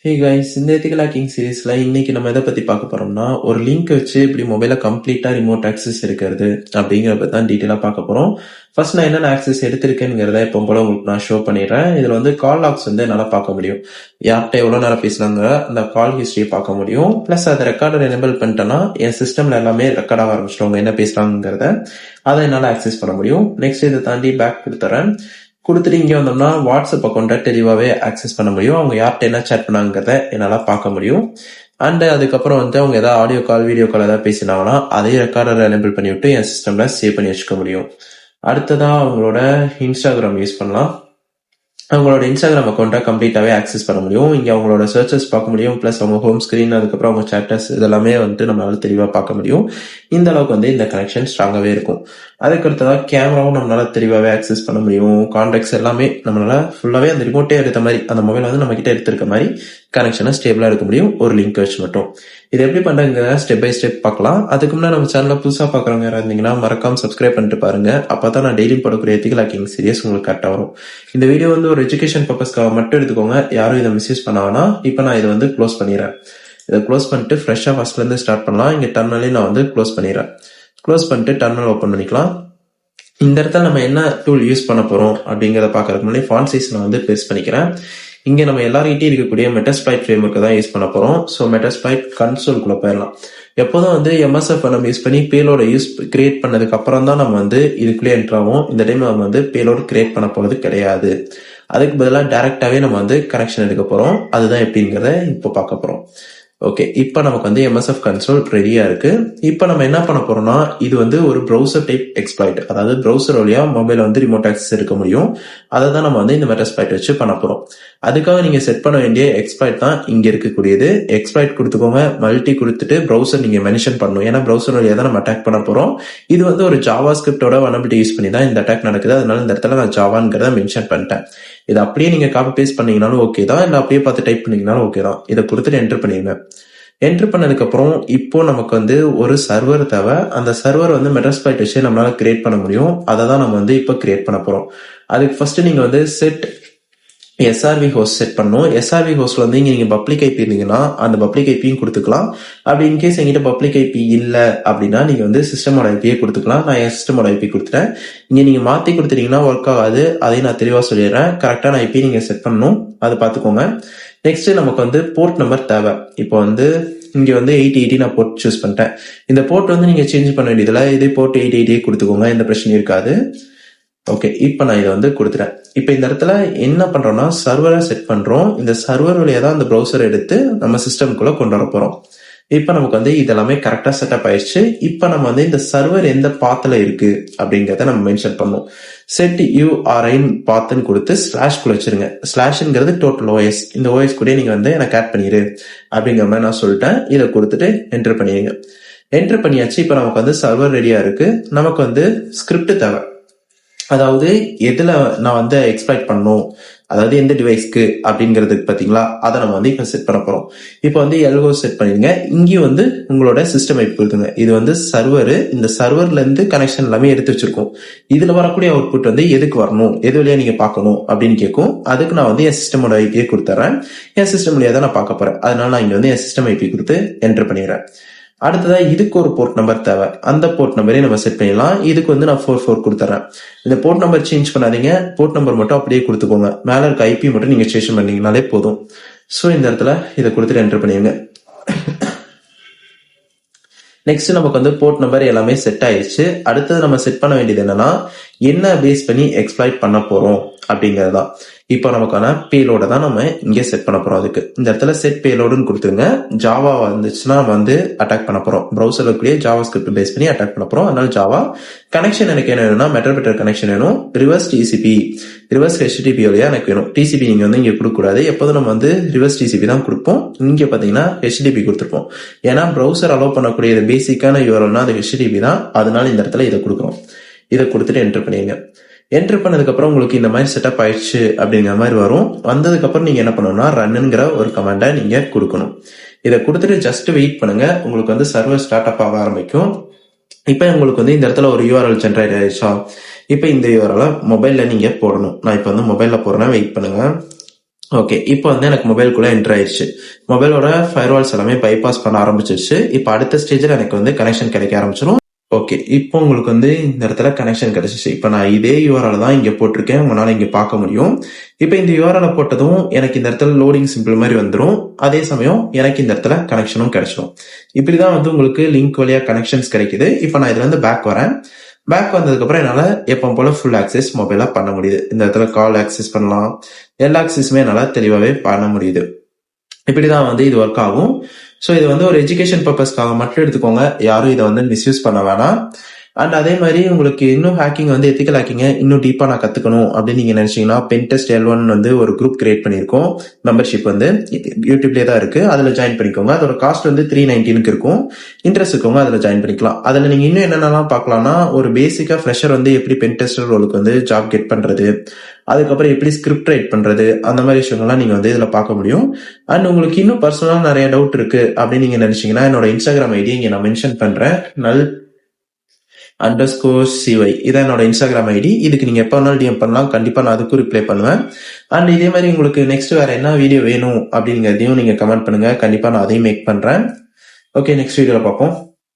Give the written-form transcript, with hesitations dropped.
Hey guys, இந்த ethical hacking சீரீஸ்ல இன்னைக்கு நம்ம எதை பத்தி பார்க்க போறோம்னா, ஒரு லிங்க் வச்சு இப்படி மொபைல கம்ப்ளீட்டா ரிமோட் ஆக்சஸ் இருக்கிறது அப்படிங்கறத தான் டீட்டெயிலா பார்க்க போறோம். ஃபர்ஸ்ட் நான் என்னென்ன ஆக்சஸ் எடுத்திருக்கேங்கிறத எப்போ போல உங்களுக்கு நான் ஷோ பண்ணிடுறேன். இதுல வந்து கால் லாக்ஸ் வந்து என்னால பார்க்க முடியும். யார்கிட்ட எவ்வளவு நேரம் பேசினாங்க அந்த கால் ஹிஸ்டரியை பார்க்க முடியும். பிளஸ் அதை ரெக்கார்டர் எனேபிள் பண்ணிட்டேன்னா என் சிஸ்டம்ல எல்லாமே ரெக்கார்ட் ஆக ஆரம்பிச்சிடுவாங்க என்ன பேசுறாங்கிறத. அதை என்னால ஆக்சஸ் பண்ண முடியும். நெக்ஸ்ட் இதை தாண்டி பேக் கொடுத்துறேன். கொடுத்துட்டு இங்கே வந்தோம்னா வாட்ஸ்அப் அக்கௌண்ட்டை தெளிவாகவே ஆக்சஸ் பண்ண முடியும். அவங்க யார்கிட்ட என்ன சேட் பண்ணாங்கிறத என்னால் பார்க்க முடியும். அண்ட் அதுக்கப்புறம் வந்து அவங்க ஏதாவது ஆடியோ கால் வீடியோ கால் ஏதாவது பேசினாங்கன்னா அதையும் ரெக்கார்டர் எனேபிள் பண்ணி விட்டு என் சிஸ்டம்ல சேவ் பண்ணி வச்சுக்க முடியும். அடுத்ததா அவங்களோட இன்ஸ்டாகிராம் யூஸ் பண்ணலாம். அவங்களோட இன்ஸ்டாகிராம் அக்கௌண்ட்டை கம்ப்ளீட்டாவே ஆக்சஸ் பண்ண முடியும். இங்க அவங்களோட சர்ச்சஸ் பார்க்க முடியும். பிளஸ் அவங்க ஹோம் ஸ்கிரீன், அதுக்கப்புறம் அவங்க சேட்டர்ஸ் இதெல்லாமே வந்து நம்மளால தெளிவா பார்க்க முடியும். இந்த அளவுக்கு வந்து இந்த கனெக்ஷன் ஸ்ட்ராங்காவே இருக்கும். அதுக்கு அடுத்ததா கேமராவும் நம்மளால தெளிவாவே ஆக்சஸ் பண்ண முடியும். கான்டாக்ட்ஸ் எல்லாமே நம்மளால ஃபுல்லாவே அந்த ரிமோட்டே எடுத்த மாதிரி, அந்த மொபைல் வந்து நம்ம கிட்ட எடுத்திருக்க மாதிரி கனெக்ஷனை ஸ்டேபிளா எடுக்க முடியும் ஒரு லிங்க் வச்சு மட்டும். இது எப்படி பண்றதுங்க ஸ்டெப் பை ஸ்டெப் பார்க்கலாம். அதுக்கு முன்னாடி நம்ம சேனல்ல புதுசா பாக்குறவங்க யாராவது இருந்தீங்கன்னா மறக்காம சப்ஸ்கிரைப் பண்ணிட்டு பாருங்க. அப்பதான் நான் டெய்லி போடக்கூடிய எத்திக்கல் ஹேக்கிங் சீரியஸ் உங்களுக்கு கரெக்டா வரும். இந்த வீடியோ வந்து ஒரு எஜுகேஷன் பர்பஸ்க்காக மட்டும் எடுத்துக்கோங்க. யாரும் இதை மிஸ்யூஸ் பண்ண வேணாம். இப்ப நான் இதை வந்து க்ளோஸ் பண்ணிடுறேன். இதை க்ளோஸ் பண்ணிட்டு ஃப்ரெஷ்ஷா ஃபர்ஸ்ட்ல இருந்து ஸ்டார்ட் பண்ணலாம். இங்க டர்மினலையும் நான் வந்து க்ளோஸ் பண்ணிடுறேன். க்ளோஸ் பண்ணிட்டு டர்மினல் ஓப்பன் பண்ணிக்கலாம். இந்த இடத்துல நம்ம என்ன டூல் யூஸ் பண்ண போறோம் அப்படிங்கறத பாக்குறதுக்கு முன்னாடி ஃபாண்ட் சைஸ் நான் வந்து பெருசு பண்ணிக்கிறேன். இங்க நம்ம எல்லார்கிட்டயும் இருக்கக்கூடிய மெட்டாஸ்பிளைட் ஃப்ரேம்வொர்க் தான் யூஸ் பண்ண போறோம். ஸோ மெட்டாஸ்பிளைட் கன்சோல்குள்ள போயிடலாம். எப்போதும் வந்து எம்எஸ்எஃப் நம்ம யூஸ் பண்ணி பேலோட கிரியேட் பண்ணதுக்கு அப்புறம் தான் நம்ம வந்து இதுக்குள்ளே என்ட்ரு ஆகும். இந்த டைம் நம்ம வந்து பேலோடு கிரியேட் பண்ண போறது கிடையாது. அதுக்கு பதிலாக டைரக்டாவே நம்ம வந்து கனெக்ஷன் எடுக்க போறோம். அதுதான் எப்படிங்கிறத இப்போ பார்க்க போறோம். ஓகே, இப்போ நமக்கு வந்து எம்எஸ்எஃப் கன்சோல் ரெடியா இருக்கு. இப்போ நம்ம என்ன பண்ண போறோம்னா, இது வந்து ஒரு ப்ரௌசர் டைப் எக்ஸ்பிளாய்ட், அதாவது ப்ரௌசர் வழியா மொபைல வந்து ரிமோட் ஆக்சஸ் எடுக்க முடியும். அதை தான் நம்ம வந்து இந்த மெட்டாஸ்பிளைட் வச்சு பண்ண போறோம். அதுக்காக நீங்க செட் பண்ண வேண்டிய எக்ஸ்பிளாய்ட் தான் இங்க இருக்கக்கூடியது. எக்ஸ்பிளாய்ட் கொடுத்துக்கோங்க, மல்டி கொடுத்துட்டு ப்ரௌசர் நீங்க மென்ஷன் பண்ணணும். ஏன்னா ப்ரௌசர் வழியா தான் நம்ம அட்டாக் பண்ண போறோம். இது வந்து ஒரு ஜாவா ஸ்கிரிப்டோட வனபிலிட்டி யூஸ் பண்ணி தான் இந்த அட்டாக் நடக்குது. அதனால இந்த இடத்துல நான் ஜாவாங்கிறத மென்ஷன் பண்ணிட்டேன். இதை அப்படியே நீங்க காப்பி பேஸ்ட் பண்ணீங்கனாலும் ஓகே தான், இல்ல அப்படியே பார்த்து டைப் பண்ணீங்கனாலும் ஓகே தான். இதை கொடுத்துட்டு என்டர் பண்ணிருங்க. என்டர் பண்ணதுக்கு அப்புறம் இப்போ நமக்கு வந்து ஒரு சர்வர் தேவை. அந்த சர்வர் வந்து மெட்டாஸ்பிளைட் வச்சு நம்மளால கிரியேட் பண்ண முடியும். அதை தான் நம்ம வந்து இப்போ கிரியேட் பண்ண போறோம். அதுக்கு ஃபர்ஸ்ட் நீங்க வந்து செட் எஸ்ஆர்வி ஹோஸ்ட் செட் பண்ணும். எஸ்ஆர்வி ஹோஸ்ட்ல வந்து இங்க நீங்க பப்ளிக் ஐபி இருந்தீங்கன்னா அந்த பப்ளிக் ஐபியும் கொடுத்துக்கலாம். அப்படி இன்கேஸ் எங்கிட்ட பப்ளிக் ஐபி இல்ல அப்படின்னா நீங்க வந்து சிஸ்டமோட ஐபியே கொடுத்துக்கலாம். நான் என் சிஸ்டமோட ஐபி கொடுத்துட்டேன். இங்க நீங்க மாத்தி கொடுத்துட்டீங்கன்னா ஒர்க் ஆகாது. அதையும் நான் தெளிவா சொல்லிடுறேன். கரெக்டான ஐபி நீங்க செட் பண்ணணும், அதை பார்த்துக்கோங்க. நெக்ஸ்ட் நமக்கு வந்து போர்ட் நம்பர் தேவை. இப்போ வந்து இங்க வந்து 880 நான் போர்ட் சூஸ் பண்ணிட்டேன். இந்த போர்ட் வந்து நீங்க சேஞ்ச் பண்ண வேண்டியதுல இதே போர்ட் 880 கொடுத்துக்கோங்க, எந்த பிரச்சனையும் இருக்காது. ஓகே, இப்போ நான் இதை வந்து கொடுத்துட்டேன். இப்போ இந்த இடத்துல என்ன பண்றோம்னா சர்வரை செட் பண்றோம். இந்த சர்வர் வழியா தான் அந்த ப்ரௌசர் எடுத்து நம்ம சிஸ்டம்குள்ள கொண்டு வர போறோம். இப்போ நமக்கு வந்து இதெல்லாமே கரெக்டா செட்டப் ஆயிடுச்சு. இப்போ நம்ம வந்து இந்த சர்வர் எந்த பாத்துல இருக்கு அப்படிங்கறத நம்ம மென்ஷன் பண்ணும். செட் யூஆர்ஐன் பாத்துன்னு கொடுத்து ஸ்லாஷ்குள்ள வச்சிருங்க. ஸ்லாஷ்ங்கிறது டோட்டல் ஓஎஸ். இந்த ஓஎஸ் கூட நீங்க வந்து எனக்கு ஆட் பண்ணிடு அப்படிங்கிற மாதிரி நான் சொல்லிட்டேன். இதை கொடுத்துட்டு என்டர் பண்ணிடுங்க. என்டர் பண்ணியாச்சு. இப்போ நமக்கு வந்து சர்வர் ரெடியா இருக்கு. நமக்கு வந்து ஸ்கிரிப்ட் தேவை. அதாவது எதுல நான் வந்து எக்ஸ்பிளைட் பண்ணணும், அதாவது எந்த டிவைஸ்க்கு அப்படிங்கிறதுக்கு பாத்தீங்களா, அதை நம்ம வந்து இப்ப செட் பண்ண போறோம். இப்போ வந்து எல்கோ செட் பண்ணிருங்க. இங்கேயும் வந்து உங்களோட சிஸ்டம் ஐபி கொடுத்துங்க. இது வந்து சர்வர். இந்த சர்வர்ல இருந்து கனெக்ஷன் எல்லாமே எடுத்து வச்சிருக்கோம். இதுல வரக்கூடிய அவுட்புட் வந்து எதுக்கு வரணும், எது வழியா நீங்க பார்க்கணும் அப்படின்னு கேட்கும். அதுக்கு நான் வந்து என் சிஸ்டமோட ஐபியை கொடுத்துறேன். என் சிஸ்டம் வழியா தான் நான் பார்க்க போறேன். அதனால நான் இங்க வந்து என் சிஸ்டம் ஐபி கொடுத்து என்டர் பண்ணிடுறேன். அடுத்ததா இதுக்கு ஒரு போர்ட் நம்பர் தேவை. அந்த போர்ட் நம்பரே நம்ம செட் பண்ணிடலாம். இதுக்கு வந்து நான் 44 கொடுத்துறேன். இந்த போர்ட் நம்பர் சேஞ்ச் பண்ணாதீங்க. போர்ட் நம்பர் மட்டும் அப்படியே கொடுத்துக்கோங்க. மேல இருக்க ஐபி மட்டும் நீங்க சேஞ்ச் பண்ணீங்கனாலே போதும். சோ இந்த இடத்துல இதை கொடுத்துட்டு என்டர் பண்ணிடுங்க. நெக்ஸ்ட் நமக்கு வந்து போர்ட் நம்பர் எல்லாமே செட் ஆயிடுச்சு. அடுத்தது நம்ம செட் பண்ண வேண்டியது என்னன்னா, என்ன பேஸ் பண்ணி எக்ஸ்பிளாய்ட் பண்ண போறோம் அப்படிங்கறதுதான். இப்போ நமக்கான பேலோட தான் நம்ம இங்கே செட் பண்ண போறோம். அதுக்கு இந்த இடத்துல செட் பேலோடுன்னு கொடுத்துருங்க. ஜாவா வந்துச்சுன்னா நம்ம வந்து அட்டாக் பண்ண போறோம். ப்ரௌசர்லயே ஜாவா ஸ்கிரிப்ட் பேஸ் பண்ணி அட்டாக் பண்ண போறோம். அதனால ஜாவா கனெக்ஷன் எனக்கு என்ன வேணும்னா மெட்டர் கனெக்ஷன் வேணும். ரிவர்ஸ் டிசிபி, ரிவர்ஸ் ஹெச்டிடிபி வழியா எனக்கு வேணும். டிசிபி நீங்க வந்து இங்க கொடுக்க கூடாது. எப்போதும் நம்ம வந்து ரிவர்ஸ் டிசிபி தான் கொடுப்போம். இங்க பாத்தீங்கன்னா ஹெச்டிடிபி கொடுத்துருப்போம். ஏன்னா ப்ரௌசர் அலோவ் பண்ணக்கூடிய பேசிக்கான யூஆர்எல்னா அது ஹெச்டிடிபி தான். அதனால இந்த இடத்துல இதை கொடுக்குறோம். இதை கொடுத்துட்டு என்டர் பண்ணிடுங்க. என்டர் பண்ணதுக்கு அப்புறம் உங்களுக்கு இந்த மாதிரி செட்டப் ஆயிடுச்சு அப்படிங்கிற மாதிரி வரும். வந்ததுக்கு அப்புறம் நீங்க என்ன பண்ணணும்னா ரன்னுங்கிற ஒரு கமாண்டை நீங்க கொடுக்கணும். இதை கொடுத்துட்டு ஜஸ்ட் வெயிட் பண்ணுங்க. உங்களுக்கு வந்து சர்வர் ஸ்டார்ட் அப் ஆக ஆரம்பிக்கும். இப்ப உங்களுக்கு வந்து இந்த இடத்துல ஒரு யூஆர்எல் ஜென்ரேட் ஆயிடுச்சா. இப்ப இந்த யூஆர்எல் மொபைல்ல நீங்க போடணும். நான் இப்ப வந்து மொபைல்ல போடுறேன். வெயிட் பண்ணுங்க. ஓகே, இப்போ வந்து எனக்கு மொபைலுக்குள்ள என்டர் ஆயிடுச்சு. மொபைலோட ஃபயர்வால்ஸ் எல்லாமே பைபாஸ் பண்ண ஆரம்பிச்சிருச்சு. இப்போ அடுத்த ஸ்டேஜ்ல எனக்கு வந்து கனெக்ஷன் கிடைக்க ஆரம்பிச்சிடும். ஓகே, இப்போ உங்களுக்கு வந்து இந்த இடத்துல கனெக்ஷன் கிடைச்சிச்சு. இப்போ நான் இதே URL தான் இங்க போட்டிருக்கேன், உங்களால இங்க பார்க்க முடியும். இப்போ இந்த URL போட்டதும் எனக்கு இந்த இடத்துல லோடிங் சிம்பிள் மாதிரி வந்துடும். அதே சமயம் எனக்கு இந்த இடத்துல கனெக்ஷனும் கிடைச்சிடும். இப்படிதான் வந்து உங்களுக்கு லிங்க் வழியா கனெக்ஷன்ஸ் கிடைக்குது. இப்போ நான் இதுல இருந்து பேக் வரேன். பேக் வந்ததுக்கு அப்புறம் என்னால எப்பவும் போல ஃபுல் ஆக்சஸ் மொபைலா பண்ண முடியுது. இந்த இடத்துல கால் ஆக்சஸ் பண்ணலாம், எல்லா ஆக்சஸுமே என்னால தெளிவாவே பண்ண முடியுது. இப்படிதான் வந்து இது ஒர்க் ஆகும். ஸோ இது வந்து ஒரு எஜுகேஷன் பர்பஸ்க்காக மட்டும் எடுத்துக்கோங்க, யாரும் இதை வந்து மிஸ்யூஸ் பண்ண வேணாம். அண்ட் அதே மாதிரி உங்களுக்கு இன்னும் ஹேக்கிங் வந்து எத்திக்கல் ஹேக்கிங்க இன்னும் டீப்பா நான் கத்துக்கணும் அப்படின்னு நீங்க நினைச்சீங்கன்னா பென்டெஸ்ட் L1 வந்து ஒரு குரூப் கிரியேட் பண்ணியிருக்கோம். மெம்பர்ஷிப் வந்து யூடியூப்லேயே தான் இருக்கு, அதுல ஜாயின் பண்ணிக்கோங்க. அதோட காஸ்ட் வந்து 319 இருக்கும். இன்ட்ரெஸ்ட் இருக்கவங்க அதுல ஜாயின் பண்ணிக்கலாம். அதுல நீங்க இன்னும் என்னென்னலாம் பார்க்கலாம்னா, ஒரு பேசிக்கா ஃப்ரெஷர் வந்து எப்படி பென்டெஸ்டர் ரோலுக்கு வந்து ஜாப் கெட் பண்றது, அதுக்கப்புறம் எப்படி ஸ்கிரிப்ட் ரைட் பண்றது, அந்த மாதிரி விஷயங்கள்லாம் நீங்க வந்து இதுல பார்க்க முடியும். அண்ட் உங்களுக்கு இன்னும் பர்சனலா நிறைய டவுட் இருக்கு அப்படின்னு நீங்க நினைச்சீங்கன்னா என்னோட இன்ஸ்டாகிராம் ஐடி இங்க நான் மென்ஷன் பண்றேன், nal_cy. இதான் என்னோட இன்ஸ்டாகிராம் ஐடி. இதுக்கு நீங்க எப்ப வேணாலும் DM பண்ணலாம், கண்டிப்பா நான் அதுக்கும் ரிப்ளை பண்ணுவேன். அண்ட் இதே மாதிரி உங்களுக்கு நெக்ஸ்ட் வேற என்ன வீடியோ வேணும் அப்படிங்கிறதையும் நீங்க கமெண்ட் பண்ணுங்க, கண்டிப்பா நான் அதையும் மேக் பண்றேன். ஓகே, நெக்ஸ்ட் வீடியோல பார்ப்போம்.